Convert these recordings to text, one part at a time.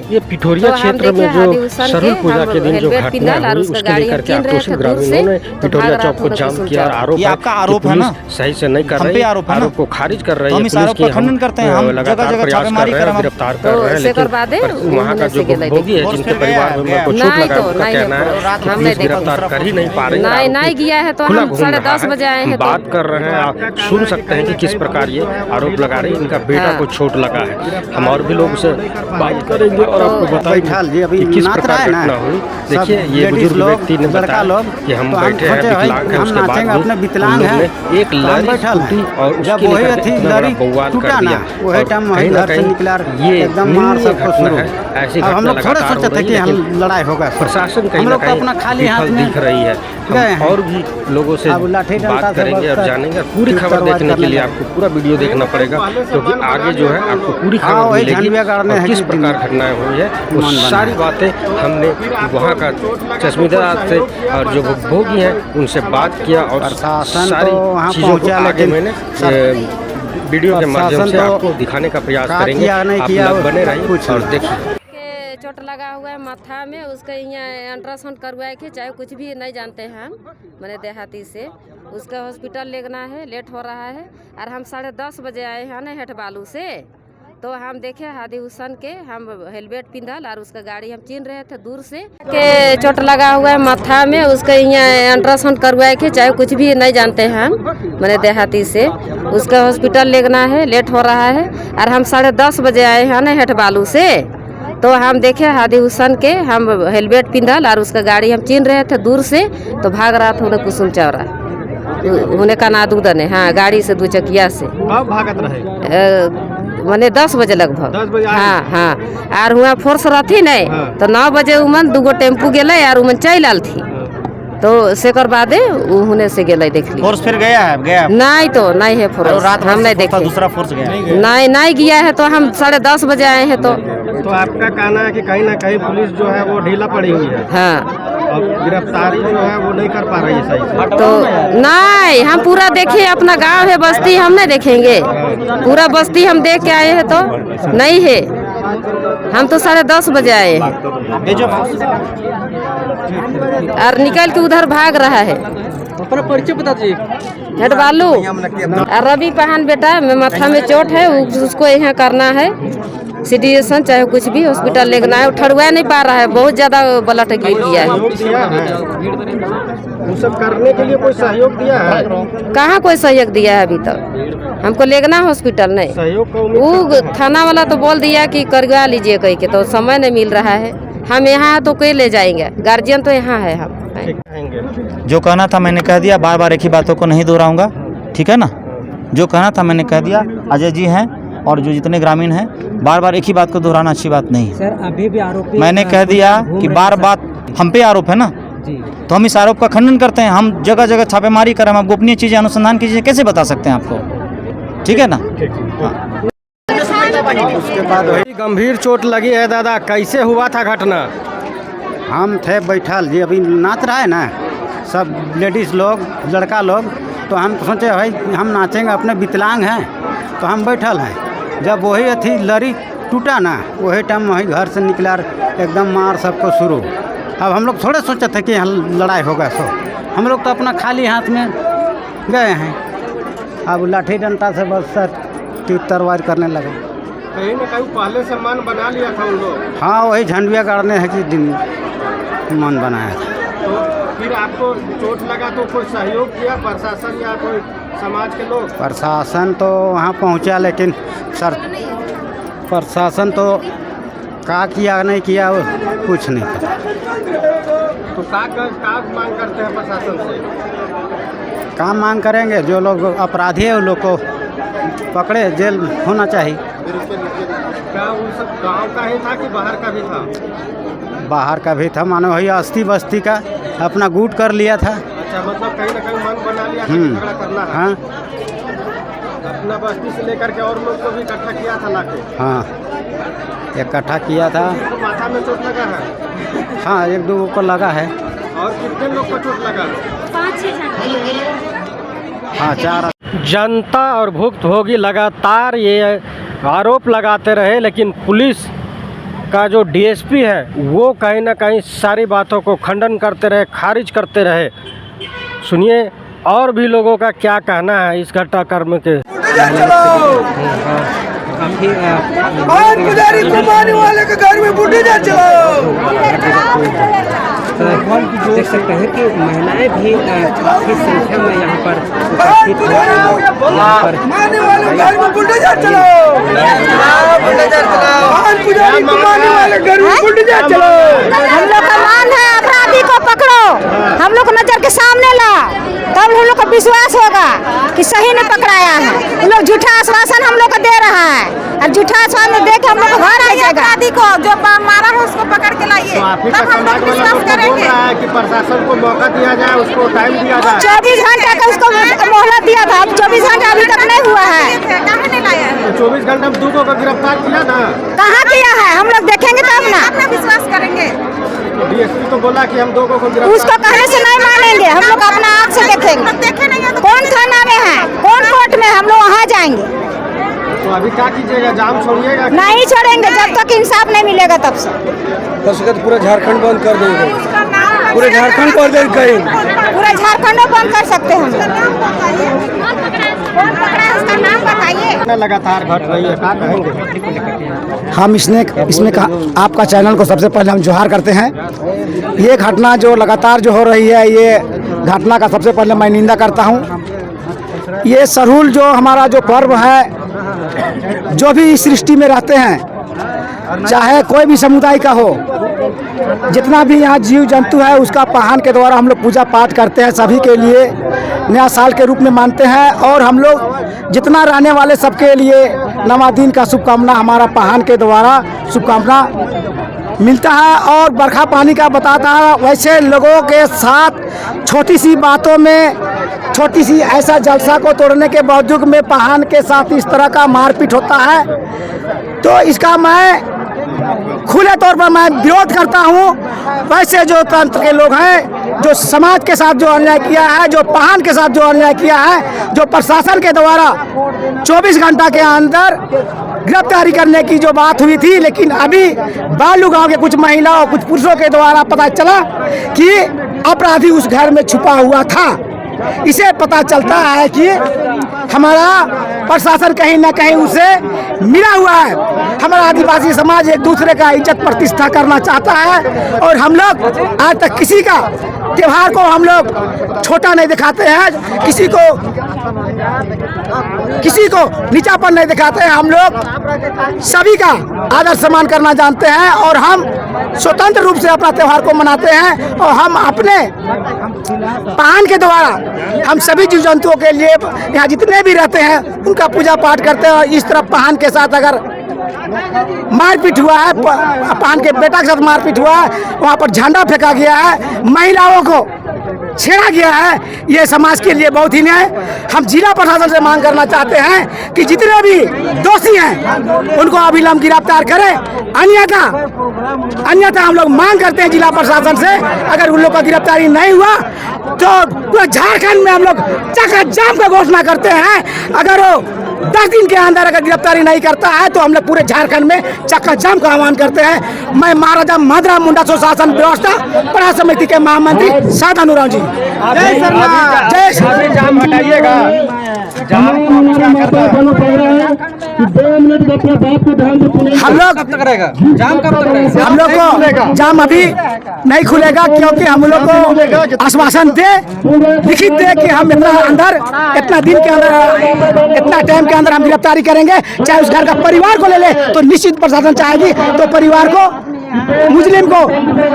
ये पिठोरिया क्षेत्र में जो सरहुल पूजा के दिन जो घटना हुई उसको लेकर के आक्रोशित ग्रामीणों ने पिठोरिया चौक को जाम किया। आरोप है ना सही से नहीं कर रही, आरोप को खारिज कर रही है पुलिस की। हम लगातार प्रयास कर रहे हैं, गिरफ्तार कर रहे हैं, लेकिन वहाँ का जो भोगी है जिनके परिवार में को चोट लगा उनका कहना है कि पुलिस गिरफ्तार कर ही नहीं पा रही है। नहीं गया है तो हम 10:30 बजे आए हैं। बात कर रहे हैं, आप सुन सकते हैं कि किस प्रकार ये आरोप लगा रही है। इनका बेटा को चोट लगा है। हम और भी लोग से बात करेंगे और आपको बताएंगे कि किस प्रकार घटना हुई। देखिए ये बुजुर्ग व्यक्ति ने बताया कि हम बैठे हैं, विकलांग है, उसके बाद भी एक लारी स्कूटी और उसकी लेकर बवाल कर दिया। कहीं ना कहीं ये घटना है, ऐसी घटना लगातार हो रही है, लड़ाई होगा। प्रशासन कहीं ना कहीं विफल दिख रही है। हम और भी लोगों से बात करेंगे और जानेंगे। पूरी खबर देखने के लिए आपको पूरा वीडियो देखना पड़ेगा, क्योंकि आगे जो है आपको पूरी खबर मिलेगी और किस प्रकार घटनाएं हुई है वो सारी बातें हमने वहाँ का चश्मीदार से और जो भोगी हैं उनसे बात किया और सारी चीज़ों को आगे मैंने वीडियो के माध्यम से आपको दिखाने का प्रयास करेंगे। आप लोग बने रहिए और देखिए। चोट लगा हुआ है माथा में, उसका यहाँ अल्ट्रासाउंड करवाए के चाहे कुछ भी नहीं जानते हैं हम, मैंने देहाती से उसका हॉस्पिटल लेना है, लेट हो रहा है। और हम 10:30 बजे आए हैं ना हेठ बालू से, तो हम देखे हादी हुसैन के, हम हेलमेट पिंधल और उसका गाड़ी हम चिन रहे थे दूर से के चोट लगा हुआ है माथा में, उसका यहाँ अल्ट्रासाउंड करवाए के चाहे कुछ भी नहीं जानते हैं हम, मैंने देहाती से उसका हॉस्पिटल लेना है, लेट हो रहा है। और हम 10:30 बजे आए हैं ना हेठ बालू से, तो हम देखे हादी हुसैन के, हम हेलमेट पिंधल और उसका गाड़ी हम चिन रहे थे दूर से, तो भाग रहा था उन्हें कुसुम चौरा, उन्हें का नादूदन है। हाँ, गाड़ी से 2 चकिया से भागत रहे मैंने 10 बजे लगभग। हाँ और हुआ फोर्स रहती नहीं तो 9 बजे उमन 2 टेम्पू गए और उमन चल आल थी, तो सेकर बादे उन्हें से गए देख ली। फोर्स फिर गया है नहीं तो नहीं है फोर्स, हम नहीं देखे। दूसरा फोर्स गया नहीं गया है, तो हम 10:30 बजे आए हैं। तो आपका कहना है कि कहीं ना कहीं पुलिस जो है वो ढीला पड़ी हुई है। हाँ, और गिरफ्तारी जो है वो नहीं कर पा रही है सही से। तो नहीं, हम पूरा देखे, अपना गांव है बस्ती, हम नहीं देखेंगे पूरा बस्ती हम देख के आए हैं, तो नहीं है। हम तो 10:30 बजे आए हैं और निकल के उधर भाग रहा है। अपना परिचय बता दीजिए। हेड बालू और रवि पहान बेटा में माथा में चोट है, उसको यहाँ करना है सीडीएसन चाहे कुछ भी, हॉस्पिटल लेना है। ठड़ुआ नहीं पा रहा है, बहुत ज्यादा ब्लड गिर गया है। वो सब करने के लिए कोई सहयोग दिया है? कहाँ कोई सहयोग दिया है अभी तक, हमको लेना हॉस्पिटल नहीं। सहयोग वो थाना वाला तो बोल दिया कि करवा लीजिए कहीं के, तो समय नहीं मिल रहा है। हम यहाँ तो कोई ले जाएंगे, गार्जियन तो यहाँ है। हम जो कहना था मैंने कह दिया, बार बार एक ही बातों को नहीं दोहराऊंगा, ठीक है ना। जो कहना था मैंने कह दिया। अजय जी हैं और जो जितने ग्रामीण हैं, बार बार एक ही बात को दोहराना अच्छी बात नहीं है। सर अभी भी आरोप मैंने कह दिया कि बार बात हम पे आरोप है ना, तो हम इस आरोप का खंडन करते हैं। हम जगह जगह छापेमारी करें, हम गोपनीय चीजें अनुसंधान की चीजें कैसे बता सकते हैं आपको, ठीक है ना। उसके बाद गंभीर चोट लगी है दादा, कैसे हुआ था घटना? हम थे बैठल जी, अभी नाच रहा है ना सब लेडीज़ लोग, लड़का लोग, तो हम सोचे भाई हम नाचेंगे, अपने विकलांग हैं, तो हम बैठल हैं। जब वही अथी लड़ी टूटा ना, वही टाइम वही घर से निकला एकदम मार सबको शुरू। अब हम लोग थोड़े सोचे थे कि यहाँ लड़ाई होगा, सो हम लोग तो अपना खाली हाथ में गए हैं। अब लाठी डंडा से बस सर तरवार करने लगे। कहीं ना कहीं पहले से मन बना लिया था उन लोग? हाँ, वही झंडुआ गाड़ने है कि दिन मन बनाया था। तो फिर आपको चोट लगा तो कोई सहयोग किया प्रशासन या कोई समाज के लोग? प्रशासन तो वहाँ पहुँचा, लेकिन सर प्रशासन तो क्या किया नहीं किया कुछ नहीं पता। तो क्या मांग करते हैं प्रशासन से? काम मांग करेंगे, जो लोग अपराधी है उन लोग को पकड़े, जेल होना चाहिए। क्या वो सब गांव का ही था कि बाहर का भी था? बाहर का भी था, मानो वही अस्ती बस्ती का अपना गुट कर लिया था। अच्छा, मतलब कहीं ना कहीं मन बना लिया था कि झगड़ा करना है। हाँ, अपना बस्ती से लेकर के और लोग को भी इकट्ठा किया था लाके? हाँ, इकट्ठा किया था। तो माथा में चोट लगा है? हाँ, 1-2 को लगा है। और कितने लोग को चोट लगा? 5-6 हाँ, 4। जनता और भुक्तभोगी लगातार ये आरोप लगाते रहे, लेकिन पुलिस का जो डीएसपी है वो कहीं ना कहीं सारी बातों को खंडन करते रहे, खारिज करते रहे। सुनिए और भी लोगों का क्या कहना है इस घटनाक्रम के। पुजारी घुमाने वाले के घर में बुढ़ी जा चलो। देख सकते हैं कि महिलाएं भी काफी संख्या में यहाँ पर घुमाने वाले घर में बुढ़ी जा चलो। पुजारी घुमाने वाले घर में बुढ़ी जा चलो। हम लोग का मान है अपराधी को पकड़ो, हम लोग नजर के सामने ला, तब हम लोग को विश्वास होगा कि सही ने पकड़ाया है। हम लोग झूठा आश्वासन हम लोग को दे रहा है और झूठा आश्वासन दे के हम लोग घर आ जाएगा। अपराधी को जो मारा है उसको पकड़ के लाइए, तब हम लोग विश्वास करेंगे कि प्रशासन को मौका दिया जाए, उसको टाइम दिया जाए। 24 घंटे का उसको मोहलत दिया था, 24 घंटे अभी तक नहीं हुआ है। 24 घंटे में 2 को गिरफ्तार किया था। कहाँ किया है हम लोग देखेंगे तब ना विश्वास करेंगे। डीएसपी तो बोला कि हम 2 को गिरफ्तार, उसको कहने से नहीं मानेंगे, हम लोग अपना आँख से देखेंगे। कौन थाना में है, कौन कोर्ट में, हम लोग वहाँ जाएंगे। तो अभी क्या कीजिएगा, जाम छोड़िएगा? नहीं छोड़ेंगे जब तक इंसाफ नहीं मिलेगा तब से। पूरा झारखंड बंद कर देंगे, पूरे झारखंड को बंद करेंगे, पूरा झारखंड बंद कर सकते हैं हम। कौन पकड़ा है उसका नाम बताइए। लगातार घट रही है, क्या कहेंगे? हम इसमें आपका चैनल को सबसे पहले हम जोहार करते हैं। ये घटना जो लगातार जो हो रही है, ये घटना का सबसे पहले मैं निंदा करता हूँ। ये सरहुल जो हमारा जो पर्व है, जो भी इस सृष्टि में रहते हैं, चाहे कोई भी समुदाय का हो, जितना भी यहाँ जीव जंतु है उसका पाहन के द्वारा हम लोग पूजा पाठ करते हैं, सभी के लिए नया साल के रूप में मानते हैं। और हम लोग जितना रहने वाले सबके लिए नवा दिन का शुभकामना हमारा पाहन के द्वारा शुभकामना मिलता है। और बरखा पानी का बताता है, वैसे लोगों के साथ छोटी सी बातों में, छोटी सी ऐसा जलसा को तोड़ने के बावजूद में पाहन के साथ इस तरह का मारपीट होता है, तो इसका मैं खुले तौर पर मैं विरोध करता हूं। वैसे जो तंत्र के लोग हैं, जो समाज के साथ जो अन्याय किया है, जो पाहन के साथ जो अन्याय किया है, जो प्रशासन के द्वारा 24 घंटा के अंदर गिरफ्तारी करने की जो बात हुई थी, लेकिन अभी बालू गांव के कुछ महिलाओं, कुछ पुरुषों के द्वारा पता चला कि अपराधी उस घर में छुपा हुआ था। इसे पता चलता है कि हमारा प्रशासन कहीं ना कहीं उसे मिला हुआ है। हमारा आदिवासी समाज एक दूसरे का इज्जत प्रतिष्ठा करना चाहता है और हम लोग आज तक किसी का त्योहार को हम लोग छोटा नहीं दिखाते हैं, किसी को नीचापन नहीं दिखाते हैं। हम लोग सभी का आदर सम्मान करना जानते हैं और हम स्वतंत्र रूप से अपना त्योहार को मनाते हैं। और हम अपने पाहन के द्वारा हम सभी जीव जंतुओं के लिए यहाँ जितने भी रहते हैं उनका पूजा पाठ करते हैं। और इस तरह पाहन के साथ अगर मारपीट हुआ है, पाहन के बेटा के साथ मारपीट हुआ है, वहाँ पर झंडा फेंका गया है, महिलाओं को छेड़ा गया है, ये समाज के लिए बहुत ही न्याय। हम जिला प्रशासन से मांग करना चाहते हैं कि जितने भी दोषी हैं उनको अविलंब गिरफ्तार करें, अन्यथा हम लोग मांग करते हैं जिला प्रशासन से, अगर उन लोग का गिरफ्तारी नहीं हुआ तो पूरा झारखंड में हम लोग चक्का जाम का घोषणा करते हैं। अगर वो 10 दिन के अंदर अगर गिरफ्तारी नहीं करता है तो हम लोग पूरे झारखंड में चक्का जाम का आह्वान करते हैं। मैं महाराजा माधवराव मुंडा स्वशासन व्यवस्था प्रयास समिति के महामंत्री सादा अनुराव जी। जय जाम हटाइएगा। हम लोग को जाम अभी नहीं खुलेगा, क्योंकि हम लोग को आश्वासन दे, लिखित दे कि हम इतना दिन के अंदर, इतना टाइम के अंदर हम गिरफ्तारी करेंगे। चाहे उस घर का परिवार को ले ले तो निश्चित प्रशासन चाहेगी तो परिवार को, मुस्लिम को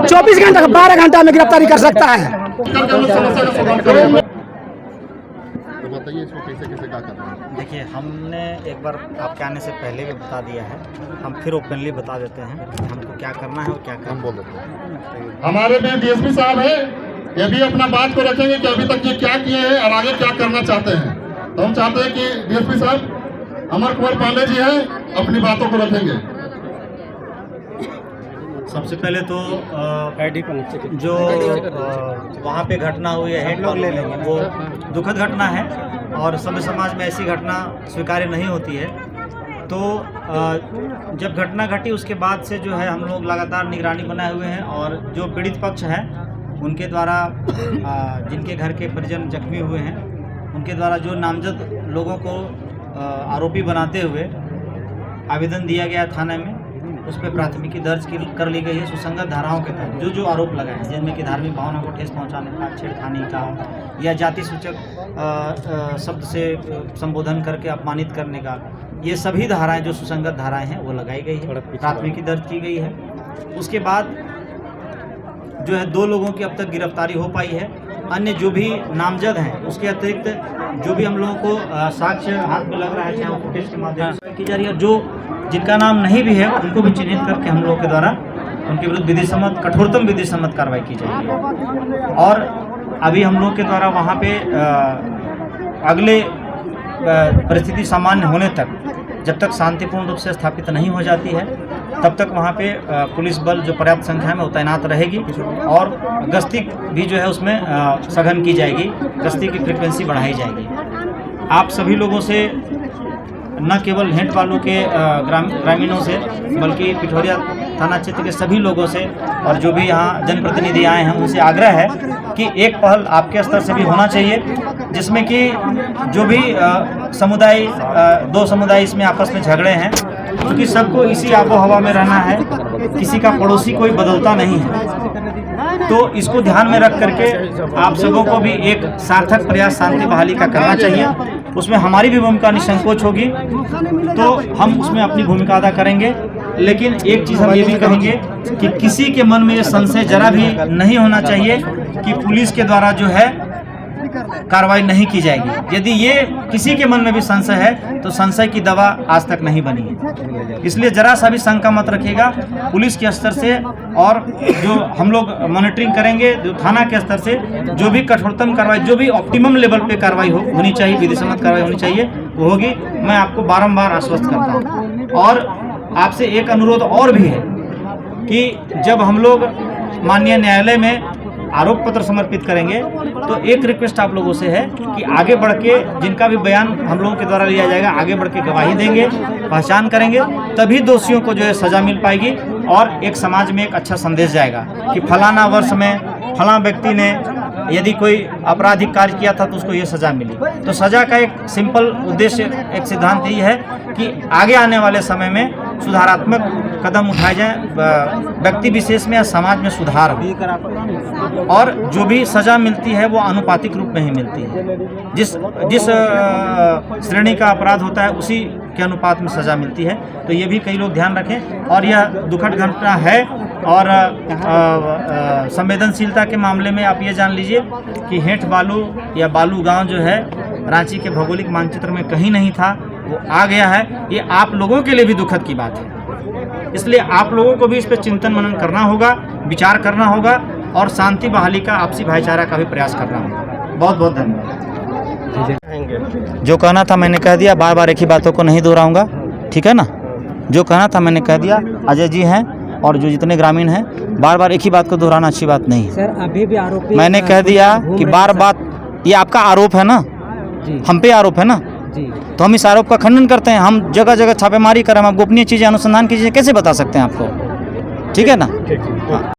24 घंटा 12 घंटा में गिरफ्तारी कर सकता है। बताइए इसको कैसे कैसे क्या करना है। देखिए, हमने एक बार आपके आने से पहले भी बता दिया है, हम फिर ओपनली बता देते हैं कि हमको क्या करना है और क्या करना। हम बोल देते हैं हमारे में डीएसपी साहब है, ये भी अपना बात को रखेंगे कि अभी तक ये क्या किए हैं और आगे क्या करना चाहते हैं। तो हम चाहते हैं कि डीएसपी साहब अमर कुमार पांडे जी हैं, अपनी बातों को रखेंगे। सबसे पहले तो जो वहाँ पे घटना हुई है, हेडलॉक ले लेंगे, वो दुखद घटना है और सभ्य समाज में ऐसी घटना स्वीकार्य नहीं होती है। तो जब घटना घटी उसके बाद से जो है हम लोग लगातार निगरानी बनाए हुए हैं और जो पीड़ित पक्ष है उनके द्वारा जिनके घर के परिजन जख्मी हुए हैं उनके द्वारा जो नामजद लोगों को आरोपी बनाते हुए आवेदन दिया गया थाने में, उस पर प्राथमिकी दर्ज कर ली गई है। सुसंगत धाराओं के तहत जो आरोप लगाए हैं, जिनमें कि धार्मिक भावना को ठेस पहुंचाने का, छेड़खानी का या जाति सूचक शब्द से संबोधन करके अपमानित करने का, ये सभी धाराएं जो सुसंगत धाराएं हैं वो लगाई गई है, प्राथमिकी दर्ज की गई है। उसके बाद जो है 2 लोगों की अब तक गिरफ्तारी हो पाई है। अन्य जो भी नामजद हैं उसके अतिरिक्त जो भी हम लोगों को साक्ष्य हाथ में लग रहा है, चाहे वो फुटेज के माध्यम से की जा रही है, जो जिनका नाम नहीं भी है उनको भी चिन्हित करके हम लोगों के द्वारा उनके विरुद्ध विधि सम्मत कठोरतम विधि सम्मत कार्रवाई की जाएगी। और अभी हम लोग के द्वारा वहाँ पे अगले परिस्थिति सामान्य होने तक, जब तक शांतिपूर्ण रूप से स्थापित नहीं हो जाती है, तब तक वहाँ पे पुलिस बल जो पर्याप्त संख्या में वो तैनात रहेगी और गश्ती भी जो है उसमें सघन की जाएगी, गश्ती की फ्रिक्वेंसी बढ़ाई जाएगी। आप सभी लोगों से न केवल हेंट वालों के ग्रामीणों से बल्कि पिठौरिया थाना क्षेत्र के सभी लोगों से और जो भी यहाँ जनप्रतिनिधि आए हैं उनसे आग्रह है कि एक पहल आपके स्तर से भी होना चाहिए, जिसमें कि जो भी समुदाय 2 समुदाय इसमें आपस में झगड़े हैं, क्योंकि सबको इसी आबो हवा में रहना है, किसी का पड़ोसी कोई बदलता नहीं है, तो इसको ध्यान में रख करके आप सबों को भी एक सार्थक प्रयास शांति बहाली का करना चाहिए। उसमें हमारी भी भूमिका निसंकोच होगी, तो हम उसमें अपनी भूमिका अदा करेंगे। लेकिन एक चीज़ हम ये भी कहेंगे कि किसी के मन में ये संशय जरा भी नहीं होना चाहिए कि पुलिस के द्वारा जो है कार्रवाई नहीं की जाएगी। यदि ये किसी के मन में भी संशय है तो संशय की दवा आज तक नहीं बनी है, इसलिए जरा सा भी शंका मत रखिएगा। पुलिस के स्तर से और जो हम लोग मॉनिटरिंग करेंगे, जो थाना के स्तर से जो भी कठोरतम कार्रवाई, जो भी ऑप्टिमम लेवल पे कार्रवाई होनी चाहिए, विधि सम्मत कार्रवाई होनी चाहिए, वो होगी। मैं आपको बारंबार आश्वस्त करता हूँ। और आपसे एक अनुरोध और भी है कि जब हम लोग माननीय न्यायालय में आरोप पत्र समर्पित करेंगे तो एक रिक्वेस्ट आप लोगों से है कि आगे बढ़ के जिनका भी बयान हम लोगों के द्वारा लिया जाएगा, आगे बढ़ के गवाही देंगे, पहचान करेंगे, तभी दोषियों को जो है सज़ा मिल पाएगी और एक समाज में एक अच्छा संदेश जाएगा कि फलाना वर्ष में फलां व्यक्ति ने यदि कोई आपराधिक कार्य किया था तो उसको ये सज़ा मिली। तो सज़ा का एक सिंपल उद्देश्य, एक सिद्धांत यही है कि आगे आने वाले समय में सुधारात्मक कदम उठाए जाएं, व्यक्ति विशेष में या समाज में सुधार हो, और जो भी सज़ा मिलती है वो आनुपातिक रूप में ही मिलती है। जिस श्रेणी का अपराध होता है उसी के अनुपात में सज़ा मिलती है। तो ये भी कई लोग ध्यान रखें। और यह दुखद घटना है और संवेदनशीलता के मामले में आप ये जान लीजिए कि हेठ बालू या बालू गांव जो है रांची के भौगोलिक मानचित्र में कहीं नहीं था, वो आ गया है। ये आप लोगों के लिए भी दुखद की बात है, इसलिए आप लोगों को भी इस पर चिंतन मनन करना होगा, विचार करना होगा और शांति बहाली का, आपसी भाईचारा का भी प्रयास करना होगा। बहुत बहुत धन्यवाद। जो कहना था मैंने कह दिया, बार बार एक ही बातों को नहीं दोहराऊंगा, ठीक है ना। जो कहना था मैंने कह दिया। अजय जी हैं और जो जितने ग्रामीण हैं, बार बार एक ही बात को दोहराना अच्छी बात नहीं है। सर अभी भी आरोपी मैंने कह दिया कि बार बात, ये आपका आरोप है ना, हम पे आरोप है ना, तो हम इस आरोप का खंडन करते हैं। हम जगह जगह छापेमारी करें, हम गोपनीय चीज़ें, अनुसंधान की चीज़ें कैसे बता सकते हैं आपको, ठीक है ना।